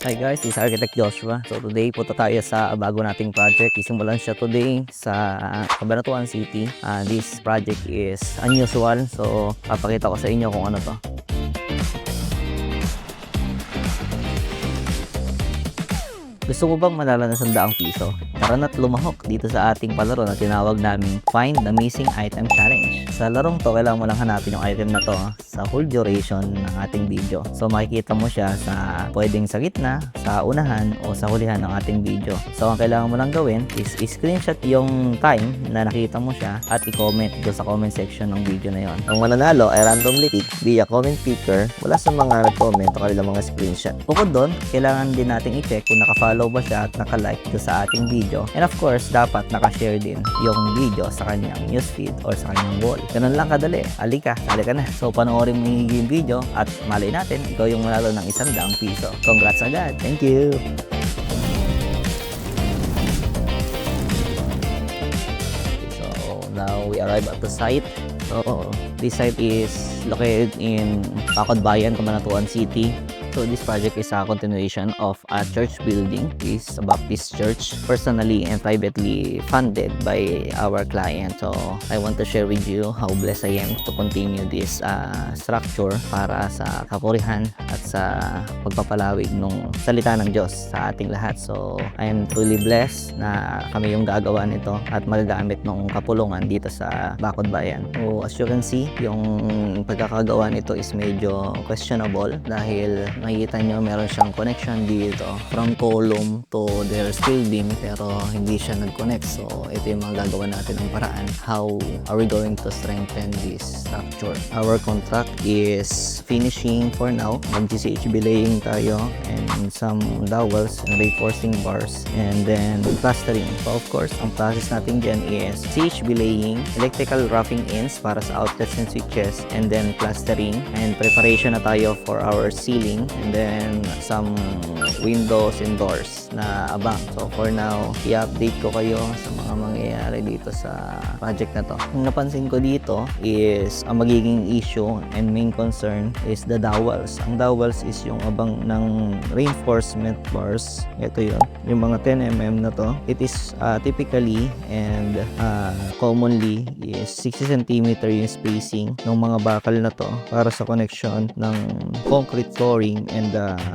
Hi guys, this is Architect Joshua. So today punta tayo sa bago nating project. Isimulan siya today sa Cabanatuan City. This project is unusual. So papakita ko sa inyo kung ano to. Gusto mo bang manalo ng 100 piso? Tara na't lumahok dito sa ating palaro na tinawag naming Find the Missing Item Challenge. Sa larong to, kailangan mo lang hanapin yung item na to sa whole duration ng ating video. So makikita mo siya sa pwedeng sa gitna, sa unahan, o sa hulihan ng ating video. So ang kailangan mo lang gawin is i-screenshot yung time na nakita mo siya at i-comment doon sa comment section ng video na yon. Ang mananalo ay randomly pick via comment picker mula sa mga nag-comment o kanilang mga screenshot. Bukod doon, kailangan din nating i-check kung naka-follow ba siya at naka-like doon sa ating video. And of course, dapat naka-share din yung video sa kanyang newsfeed or sa kanyang wall. Ganun lang kadali. Alika, sali ka na. So panoorin mo yung video at malay natin, ikaw yung manalo ng 100 piso. Congrats agad. Thank you! So now we arrive at the site. So this site is located in Bacodbayan, Cabanatuan City. So this project is a continuation of a church building. It's a Baptist church, personally and privately funded by our client. So I want to share with you how blessed I am to continue this structure para sa kapurihan at sa pagpapalawig ng salita ng Diyos sa ating lahat. So I am truly blessed na kami yung gagawa nito at magagamit ng kapulungan dito sa Bacodbayan. So as you can see, yung pagkakagawa nito is medyo questionable dahil makikita nyo meron siyang connection dito from column to their steel beam pero hindi siya nag-connect. So ito yung mga gagawa natin ng paraan. How are we going to strengthen this structure? Our contract is finishing for now. Mag-CHB laying tayo and some dowels and reinforcing bars and then plastering. So of course, ang process natin dyan is CHB laying, electrical roughing ends para sa outlets and switches, and then plastering and preparation na tayo for our ceiling, and then some windows and doors na abang. So for now, i-update ko kayo sa mga mangyayari dito sa project na to. Ang napansin ko dito is ang magiging issue and main concern is the dowels. Ang dowels is yung abang ng reinforcement bars. Ito yun, yung mga 10mm na to. It is typically and commonly is 60 cm yung spacing ng mga bakal na to para sa connection ng concrete flooring and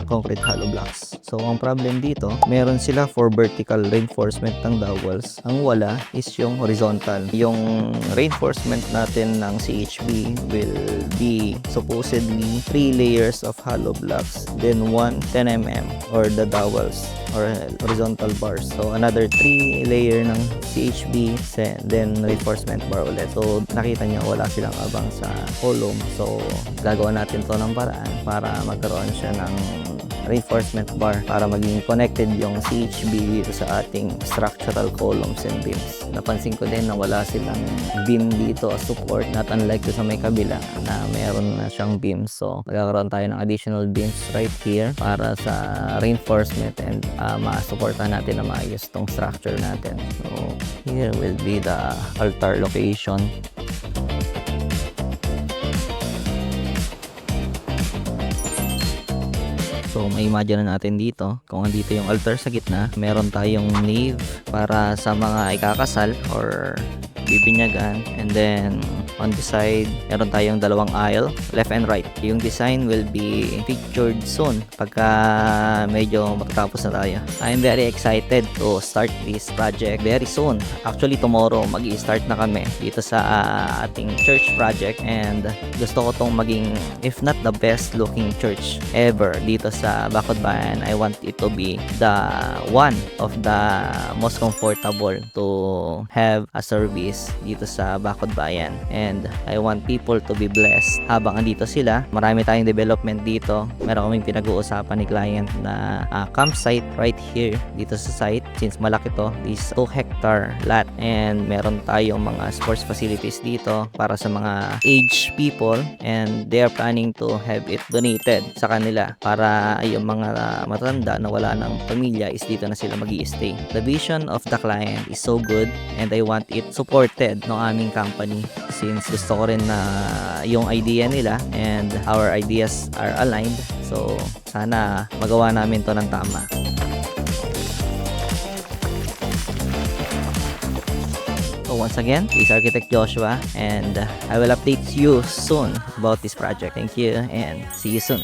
concrete hollow blocks. So ang problem dito, meron sila for vertical reinforcement ng dowels. Ang wala is yung horizontal. Yung reinforcement natin ng CHB will be supposedly 3 layers of hollow blocks, then 1 10mm or the dowels or horizontal bars. So another 3 layer ng CHB, then reinforcement bar ulit. So nakita niyo wala silang abang sa column. So gagawa natin to ng paraan para magkaroon siya ng reinforcement bar para maging connected yung CHB dito sa ating structural columns and beams. Napansin ko din na wala silang beam dito as support, not unlike sa may kabila na meron na siyang beam. So magkakaroon tayo ng additional beams right here para sa reinforcement and ma-supportan natin na maayos tong structure natin. So here will be the altar location. So may imagine na natin dito, kung andito yung altar sa gitna, meron tayong nave para sa mga ikakasal or bibinyagan, and then on the side, meron tayong dalawang aisle, left and right. Yung design will be featured soon pagka medyo matatapos na tayo. I'm very excited to start this project very soon. Actually, tomorrow mag-i-start na kami dito sa ating church project, and gusto ko tong maging, if not the best looking church ever dito sa Bacodbayan. I want it to be the one of the most comfortable to have a service dito sa Bacodbayan. And I want people to be blessed habang andito sila. Marami tayong development dito. Meron kaming pinag-uusapan ni client na campsite right here dito sa site. Since malaki to, this 2 hectare lot, and meron tayong mga sports facilities dito para sa mga aged people, and they are planning to have it donated sa kanila para yung mga matanda na wala ng pamilya is dito na sila mag-i-stay. The vision of the client is so good and I want it supported ng aming company since since gusto ko rin na yung idea nila and our ideas are aligned. So, sana magawa namin to ng tama. So once again, this is Architect Joshua, and I will update you soon about this project. Thank you and see you soon.